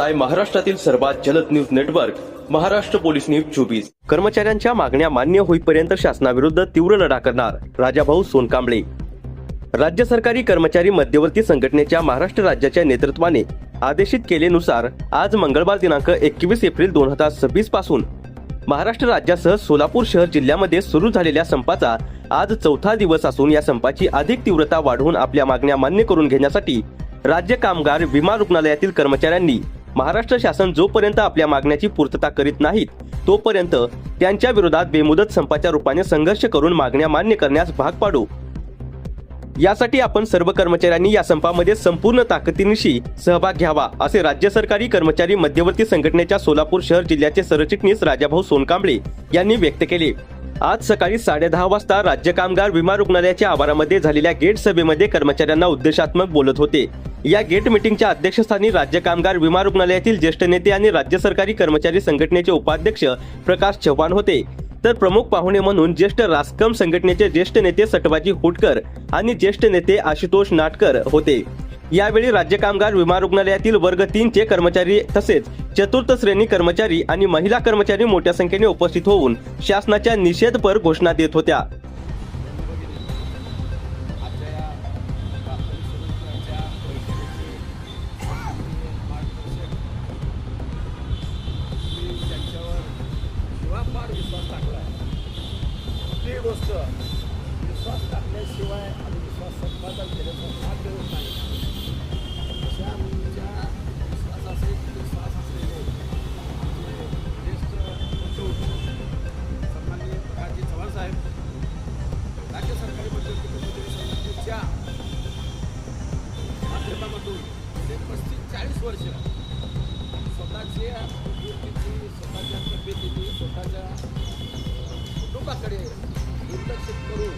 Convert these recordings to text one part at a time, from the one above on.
पाहताय महाराष्ट्रातील सर्वात जलद news network Maharashtra police news 24। कर्मचाऱ्यांच्या मागण्या मान्य होईपर्यंत शासनाविरुद्ध तीव्र लढा करणार राजाभाऊ सोनकांबळे। राज्य सरकारी कर्मचारी मध्यवर्ती संघटनेच्या महाराष्ट्र राज्याच्या नेतृत्वाने आदेशित केलेनुसार आज मंगळवार दिनांक 21 एप्रिल 2026 पासून महाराष्ट्र राज्यासह सोलापूर शहर जिल्ह्यामध्ये सुरू झालेल्या संपाचा आज चौथा दिवस असून या संपाची अधिक तीव्रता वाढवून आपल्या मागण्या मान्य करून घेण्यासाठी राज्य कामगार विमा रुग्णालयातील कर्मचाऱ्यांनी महाराष्ट्र शासन जोपर्यंत आपल्या मागण्याची पूर्तता करीत नाहीत तोपर्यंत त्यांच्या विरोधात बेमुदत संपाच्या रूपाने संघर्ष करून मागण्या मान्य करण्यास भाग पाडू। यासाठी आपण सर्व कर्मचाऱ्यांनी या संपामध्ये संपूर्ण ताकदीनिशी सहभाग घ्यावा असे राज्य सरकारी कर्मचारी मध्यवर्ती संघटनेच्या सोलापूर शहर जिल्ह्याचे सरचिटणीस राजाभाऊ सोनकांबळे यांनी व्यक्त केले। आज सकाळी 10:30 वाजता राज्य कामगार विमा रुग्णालयाच्या आवारामध्ये झालेल्या गेट सभेमध्ये कर्मचाऱ्यांना उद्देशात्मक बोलत होते। या गेट मीटिंगच्या अध्यक्षस्थानी राज्य कामगार विमा रुग्णालयातील ज्येष्ठ नेते आणि राज्य सरकारी कर्मचारी संघटनेचे उपाध्यक्ष प्रकाश चव्हाण होते, तर प्रमुख पाहुणे म्हणून ज्येष्ठ रासकम संघटनेचे ज्येष्ठ नेते सटवाजी होटकर आणि ज्येष्ठ नेते आशुतोष नाटकर होते। यावेळी राज्य कामगार विमा रुग्णालयातील वर्ग 3 चे कर्मचारी तसेच चतुर्थ श्रेणी कर्मचारी आणि महिला कर्मचारी मोठ्या संख्येने उपस्थित होऊन शासनाच्या निषेधपर घोषणा देत होत्या। विश्वास टाकल्याशिवाय आणि विश्वास संपादन केल्याचं साध्य होत नाही। अशा मुलींच्या विश्वास असलेले ज्येष्ठ सन्माननीय प्रकाशजी चव्हाण साहेब राज्य सरकारी मध्यवर्ती संघटनेच्या माध्यमातून गेले 35-40 वर्ष स्वतःच्या स्वतःच्या तब्येतीची स्वतःच्या कुटुंबाकडे दुर्लक्षित करून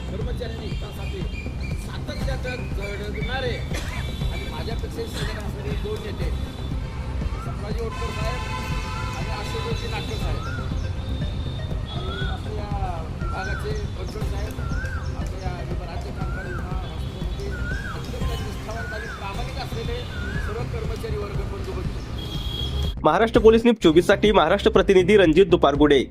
कर्मचाऱ्यांनी हितासाठी सातत्यानं झळकणारे आणि माझ्यापेक्षाही सगळ्यांना असणारे 2 नेते सटवाजी होटकर साहेब आणि आशुतोष नाटकर साहेब आणि आपल्या विभागाचे पंचोळ साहेब आपल्या राज्य कामगार विमा हॉस्पिटलमध्ये अत्यंत निष्ठावान आणि प्रामाणिक असलेले सर्व कर्मचारी वर्ग बंधू होते। महाराष्ट्र पोलीस न्यूज 24 साठी महाराष्ट्र प्रतिनिधी रणजित दुपारगुडे।